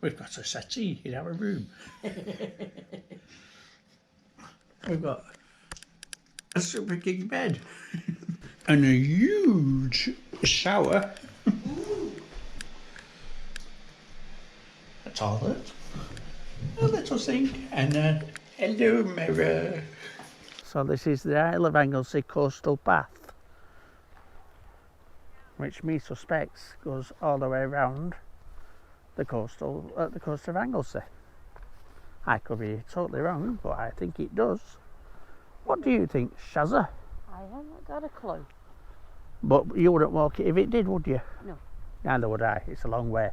We've got a settee in our room. We've got a super king bed and a huge shower, a toilet, a little sink, and a hello mirror. So this is the Isle of Anglesey coastal path, which me suspects goes all the way around the coast of Anglesey. I could be totally wrong, but I think it does. What do you think, Shazza? I haven't got a clue. But you wouldn't walk it if it did, would you? No. Neither would I. It's a long way.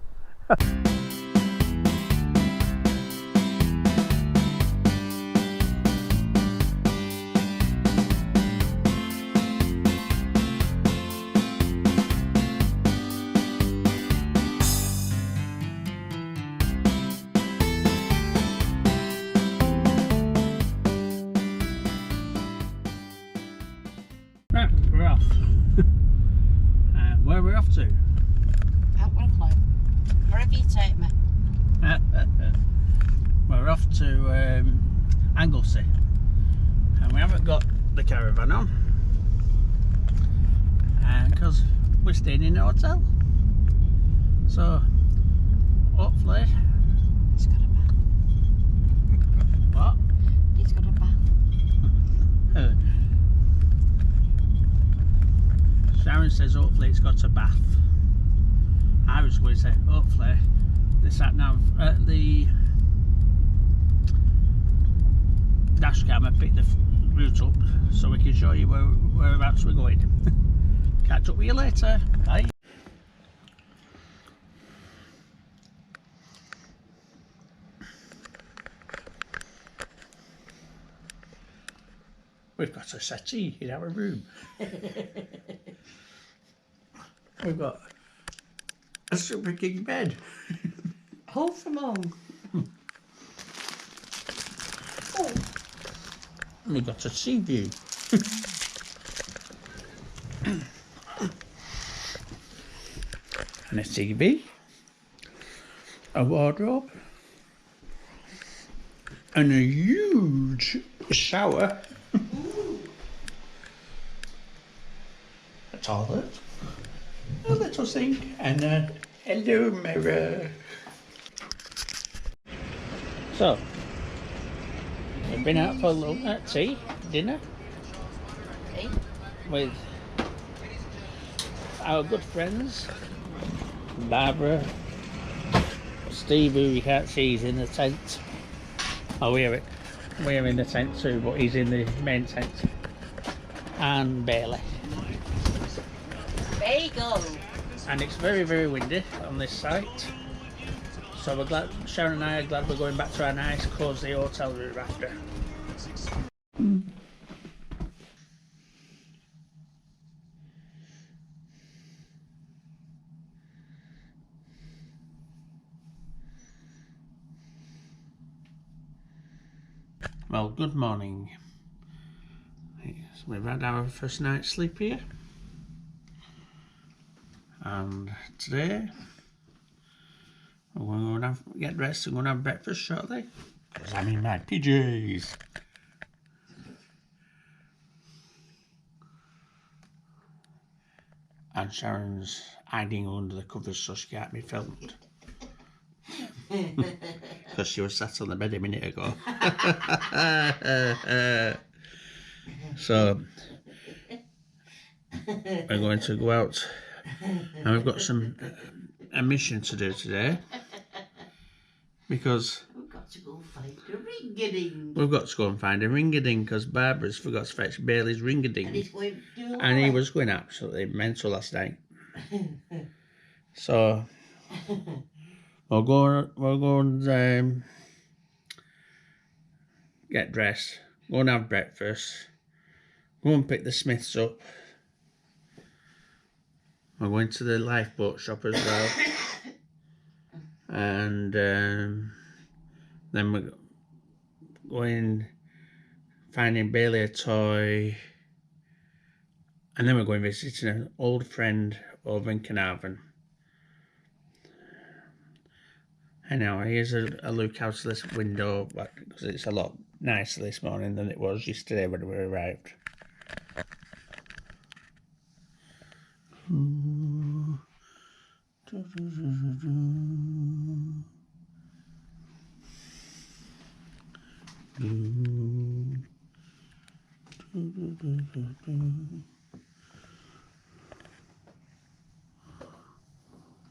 Right, we're off. Where are we off to? Haven't got a clue. Wherever you take me. We're off to Anglesey, and we haven't got the caravan on because we're staying in a hotel. So hopefully He's got a bath. what? He's got a bath. Sharon says hopefully it's got a bath. I was going to say hopefully the sat nav the dash camera picked the route up so we can show you whereabouts we're going. Catch up with you later. Bye. We've got a settee in our room. We've got a super king bed. All from home. Oh. And we've got a sea view. And a TV. A wardrobe. And a huge shower. A toilet. A little sink. And a hello mirror. So, we've been out for a little tea, dinner, Hey. with our good friends, Barbara, Steve, who you can't see, he's in the tent. Oh, we're in the tent too, but he's in the main tent. And Bailey. Bagel. And it's very, very windy on this site. So we're glad, Sharon and I are glad we're going back to our nice cosy hotel room after. Well, good morning. So we've had our first night's sleep here. And today we're going to get dressed and going to have breakfast shortly. Because I'm in my PJs. And Sharon's hiding under the covers so she can't be filmed. Because she was sat on the bed a minute ago. So we're going to go out and we've got a mission to do today, because We've got to go find a ring-a-ding. we've got to go and find a ring-a-ding, because Barbara's forgot to fetch Bailey's ring-a-ding, And he's going to do and he was going absolutely mental last night. So we'll go and get dressed, go and have breakfast, go and pick the Smiths up. We're going to the lifeboat shop as well. And then we're going finding Bailey a toy, and then we're going visiting an old friend over in Carnarvon. I know, here's a look out of this window, because it's a lot nicer this morning than it was yesterday when we arrived.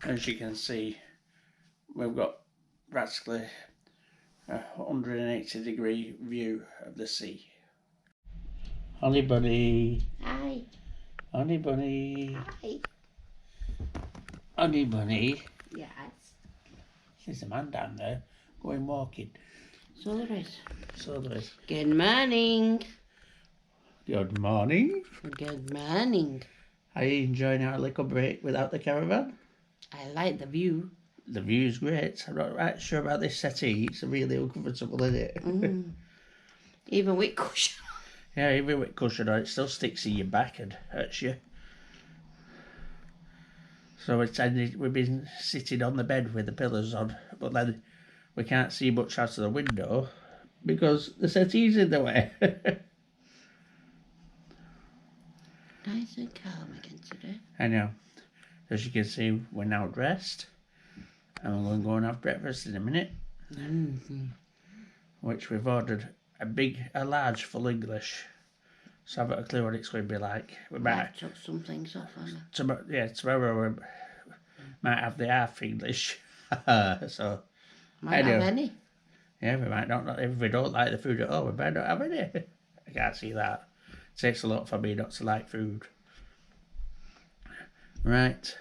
As you can see, we've got practically a 180-degree view of the sea. Honey bunny. Hi. Honey bunny. Hi. Honey bunny. Yes. There's a man down there going walking. So there is. So there is. Good morning. Good morning. Good morning. Are you enjoying our little break without the caravan? I like the view. The view's great. I'm not right sure about this settee. It's really uncomfortable, isn't it? Even with cushion. Yeah, even with cushion on, it still sticks in your back and hurts you. So we've been sitting on the bed with the pillows on, but then we can't see much out of the window because the settee's in the way. Nice and calm again today. I know. As you can see, we're now dressed and we're going to go and have breakfast in a minute. Which we've ordered a large full English. So I've got a clue what it's going to be like. We might took some things off on it. Tomorrow we might have the half English. So Might have any. Yeah, we might not. If we don't like the food at all, we might not have any. I can't see that. It takes a lot for me not to like food. Right.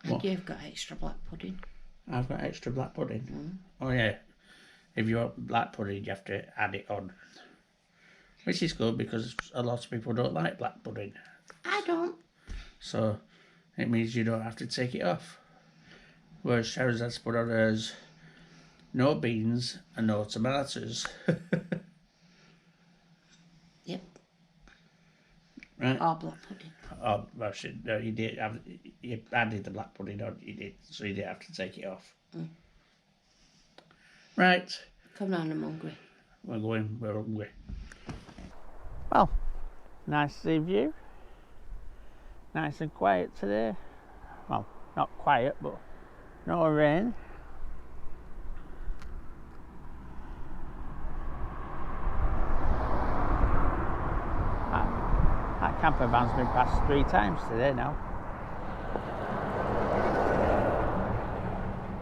And you've got extra black pudding. I've got extra black pudding. Oh yeah. If you want black pudding, you have to add it on. Which is good because a lot of people don't like black pudding. I don't. So it means you don't have to take it off. Whereas Sharon has to put on hers no beans and no tomatoes. Yep. Right. Or black pudding. Oh, well, no, you did. You added the black pudding on. You did, so you didn't have to take it off. Right. Come on, I'm hungry. We're hungry. Well, nice sea view. Nice and quiet today. Well, not quiet, but no rain. That camper van's been passed 3 times today now.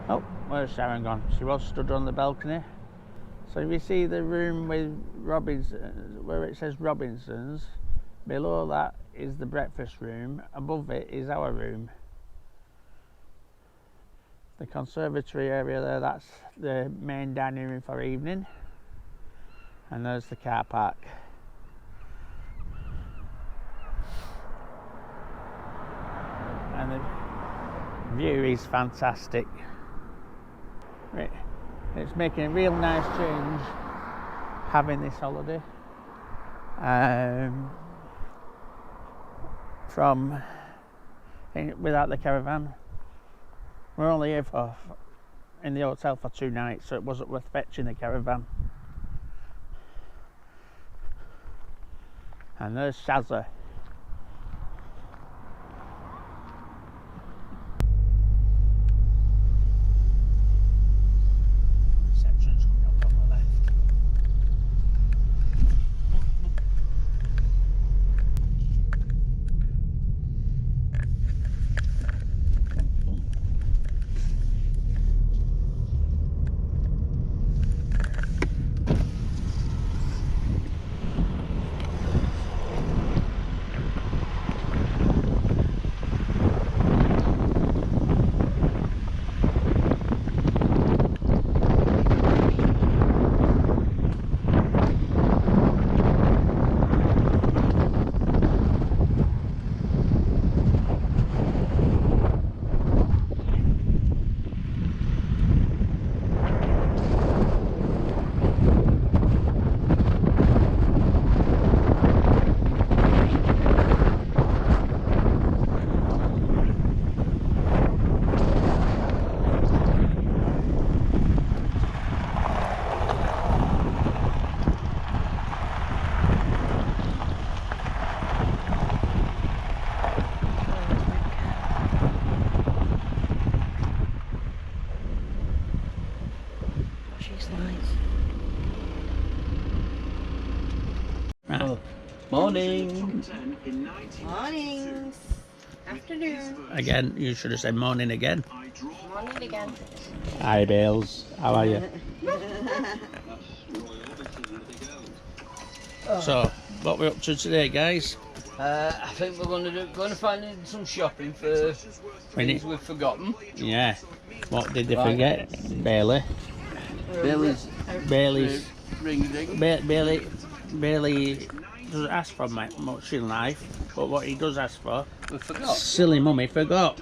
Oh, where's Sharon gone? She was stood on the balcony. So if you see the room with where it says Robinson's, below that is the breakfast room, above it is our room. The conservatory area there, that's the main dining room for evening. And there's the car park. And the view is fantastic. Right. It's making a real nice change having this holiday from without the caravan. We're only here in the hotel for 2 nights, so it wasn't worth fetching the caravan. And there's Shazza. Reception's coming up on the left. Morning. Mornings. Afternoon. Again, you should have said morning again. Morning again. Hi Bales, how are you? So, what we're up to today, guys? I think we're going to find some shopping for things we've forgotten. Yeah. What did they Right. forget? Bailey. Bailey's Bailey doesn't ask for much in life, but what he does ask for, We forgot. silly mummy forgot.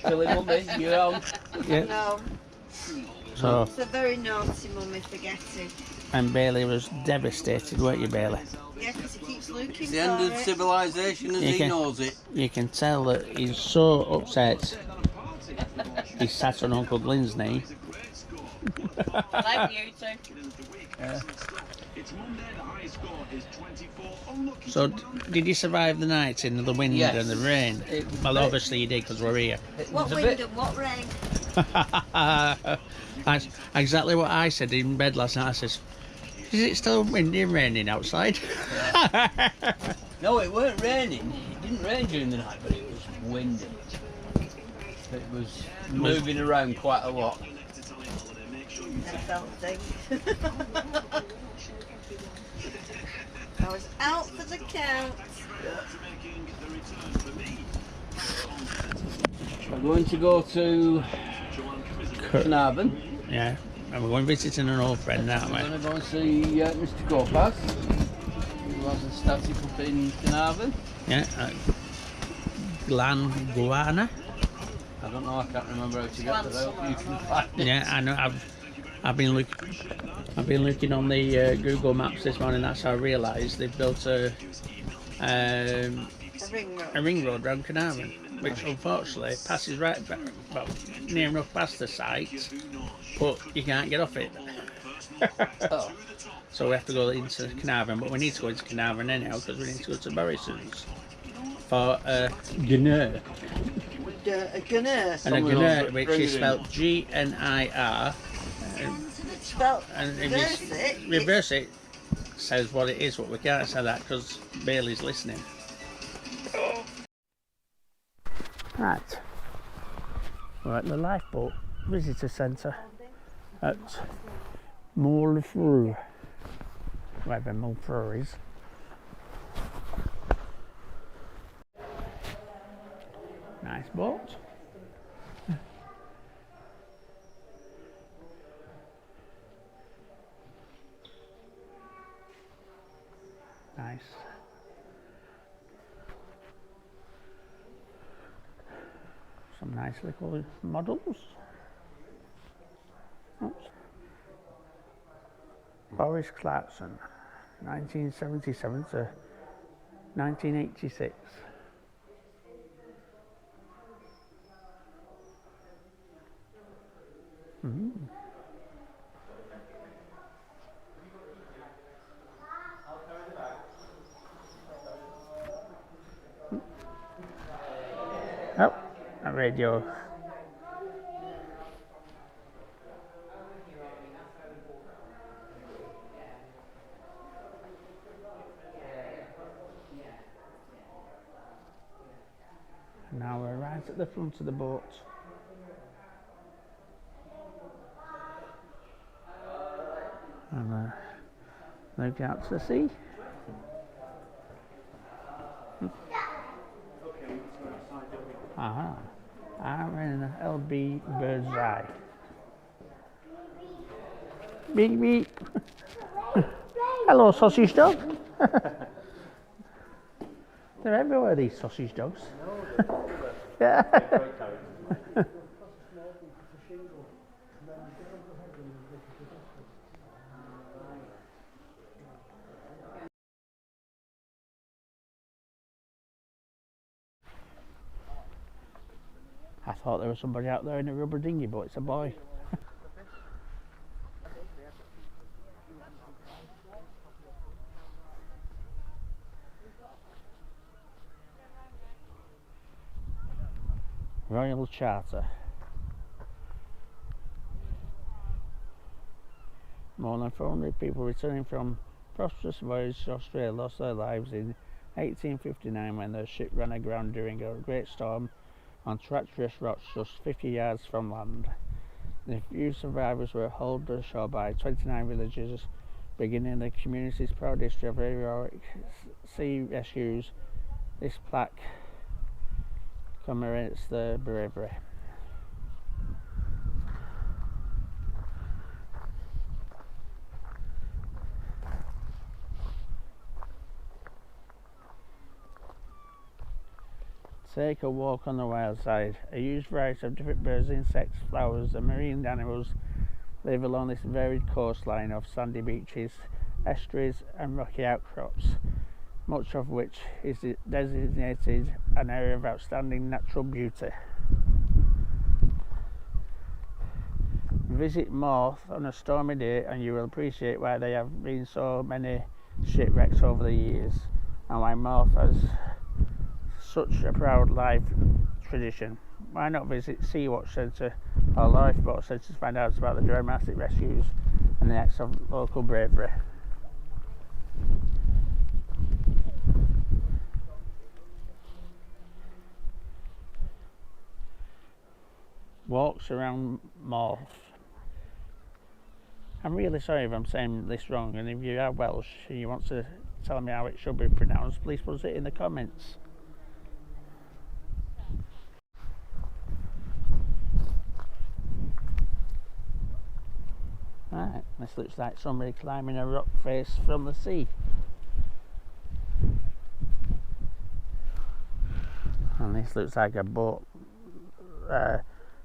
Silly mummy, you're on. Yeah. No, So, it's a very naughty mummy forgetting. and Bailey was devastated, weren't you, Bailey? Yeah, because he keeps looking It's for the end of it. civilization as he knows it. You can tell that he's so upset. He sat on Uncle Glenn's knee. Like you two. Yeah. So, did you survive the night in the wind Yes. and the rain? Well, obviously you did because we're here. What wind and what rain? That's exactly what I said in bed last night. I says, is it still windy and raining outside? No, it weren't raining. It didn't rain during the night, but it was windy. It was moving around quite a lot. I felt things. I was out for the count. We're going to go to Carnarvon. Yeah, and we're going visiting an old friend, aren't We're we? going to go and see Mr. Copas, who has a static up in Carnarvon. Yeah, Guana. I don't know, I can't remember how to get that out. You can find it. Yeah, I know. I've been looking on the Google Maps this morning. That's how I realised they've built a ring road around Carnarvon, which unfortunately passes right back, well, near enough past the site, but you can't get off it. Oh. So we have to go into Carnarvon, but we need to go into Carnarvon anyhow because we need to go to Morrison's for dinner. A gunner. And a gunner, which is spelled G-N-I-R. Spelled And if reverse you it. reverse it, says what it is, but we can't say that because Bailey's listening. Right, we're at the Lifeboat Visitor Centre at Moelfre, wherever Moelfre is. Nice boat. Nice. Some nice little models. Oops. Boris Clarkson, 1977 to 1986. Oh, a radio. Now we're right at the front of the boat. And look out to the sea. Aha. I'm in an LB bird's eye. Beep beep. Hello, sausage dog. They're everywhere, these sausage dogs. Yeah. I thought there was somebody out there in a rubber dinghy, but it's a boy. Royal Charter. More than 400 people returning from prosperous voyage to Australia lost their lives in 1859 when their ship ran aground during a great storm on treacherous rocks just 50 yards from land. The few survivors were hauled ashore by 29 villagers, beginning the community's proud history of heroic sea rescues. This plaque commemorates their bravery. Take a walk on the wild side. A huge variety of different birds, insects, flowers and marine animals live along this varied coastline of sandy beaches, estuaries and rocky outcrops, much of which is designated an area of outstanding natural beauty. Visit Moelfre on a stormy day and you will appreciate why there have been so many shipwrecks over the years and why Moelfre has such a proud life tradition. Why not visit Sea Watch Centre or Lifeboat Centre to find out about the dramatic rescues and the acts of local bravery. Walks around Moelfre. I'm really sorry if I'm saying this wrong, and if you are Welsh and you want to tell me how it should be pronounced, please put it in the comments. Right, this looks like somebody climbing a rock face from the sea. And this looks like a boat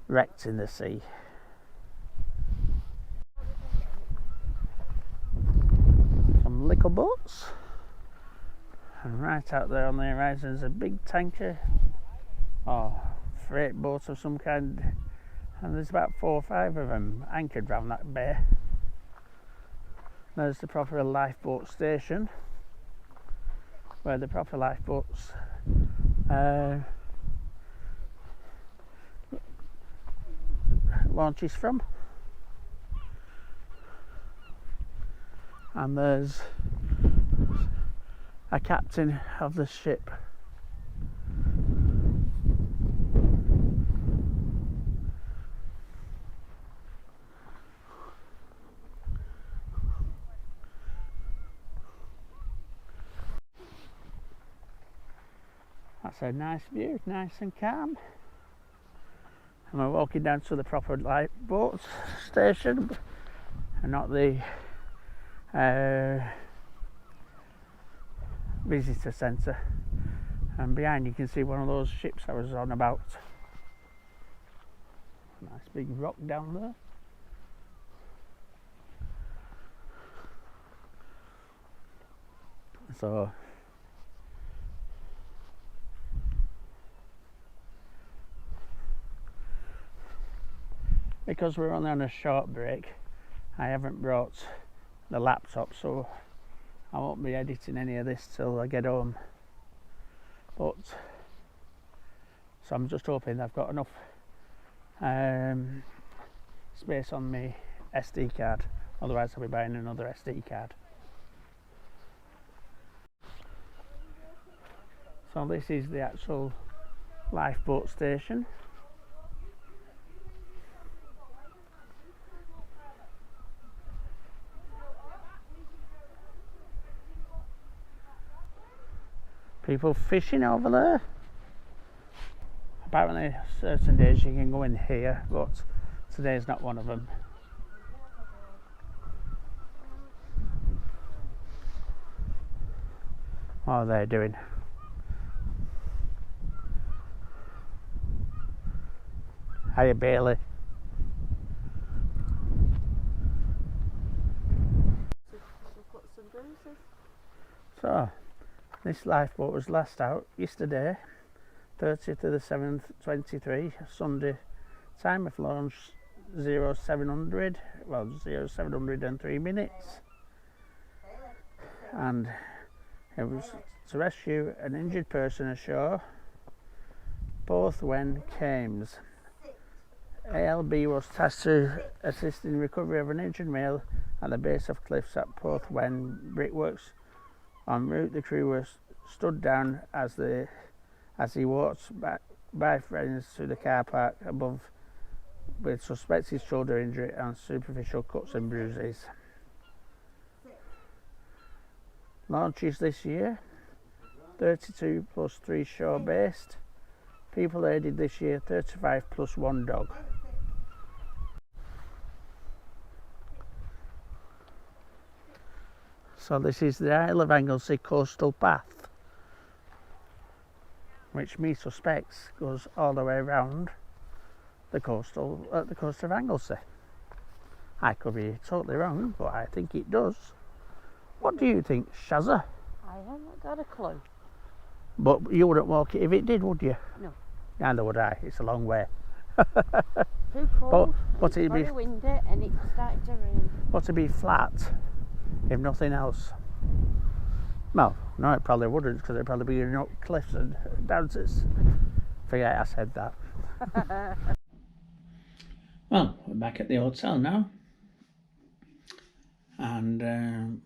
wrecked in the sea. Some little boats. And right out there on the horizon is a big tanker or freight boat of some kind. And there's about 4 or 5 of them anchored round that bay. There's the proper lifeboat station where the proper lifeboats launches from. And there's a captain of the ship. That's a nice view, nice and calm. And we're walking down to the proper lifeboat station and not the visitor centre. And behind you can see one of those ships I was on about. Nice big rock down there. So because we're only on a short break, I haven't brought the laptop, so I won't be editing any of this till I get home. But so I'm just hoping I've got enough space on my SD card, otherwise I'll be buying another SD card. So this is the actual lifeboat station. People fishing over there. Apparently certain days you can go in here, but today's not one of them. What are they doing? Hiya Bailey. So this lifeboat was last out yesterday, 30th of the 7th 23, Sunday. Time of launch 0700, well 0703 minutes, and it was to rescue an injured person ashore, both when Cames. ALB was tasked to assist in recovery of an injured male at the base of cliffs at Porthwen Brickworks. En route, the crew was stood down as he walked back by friends to the car park above with suspected shoulder injury and superficial cuts and bruises. Launches this year, 32 plus 3 shore based. People aided this year, 35 plus 1 dog. So this is the Isle of Anglesey coastal path, which me suspects goes all the way around the coast of Anglesey. I could be totally wrong, but I think it does. What do you think, Shazza? I haven't got a clue. But you wouldn't walk it if it did, would you? No. Neither would I. It's a long way. Too cold, but it's it'd be very windy and it's starting to rain. but to be flat, if nothing else. Well, no, it probably wouldn't, because it'd probably be up cliffs and dances. Forget I said that. Well, we're back at the hotel now, and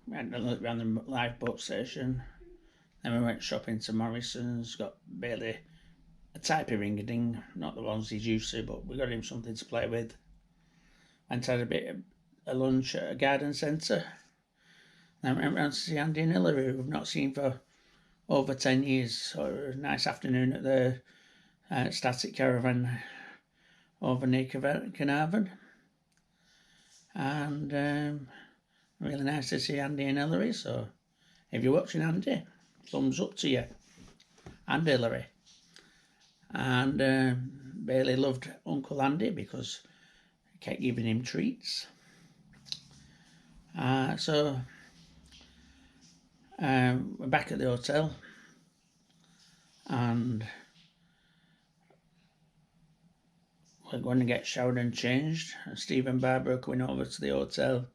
we had a look around the lifeboat station. Then we went shopping to Morrison's, got Bailey a type of ring-a-ding, not the ones he's used to, but we got him something to play with. And had a bit of a lunch at a garden centre. Then we went round to see Andy and Hillary, who we've not seen for over 10 years. So it was a nice afternoon at the static caravan over near Carnarvon. And really nice to see Andy and Hillary. So if you're watching Andy, thumbs up to you. And Hillary. And Bailey loved Uncle Andy because he kept giving him treats. So we're back at the hotel, and we're going to get showered and changed. Steve and Barbara are coming over to the hotel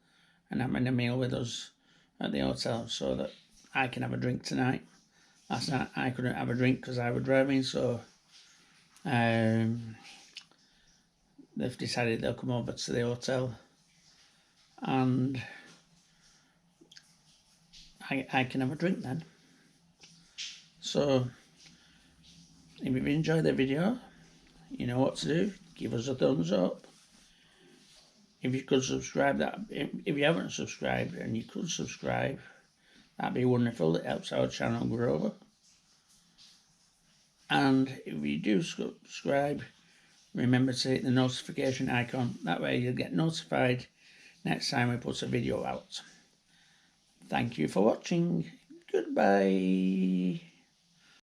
and having a meal with us at the hotel so that I can have a drink tonight. Last night I couldn't have a drink because I was driving, so they've decided they'll come over to the hotel and I can have a drink then. So if you've enjoyed the video, you know what to do. Give us a thumbs up. If you could subscribe, if you haven't subscribed and you could subscribe, that'd be wonderful. It helps our channel grow. And if you do subscribe, remember to hit the notification icon. That way you'll get notified next time we put a video out. Thank you for watching. Goodbye.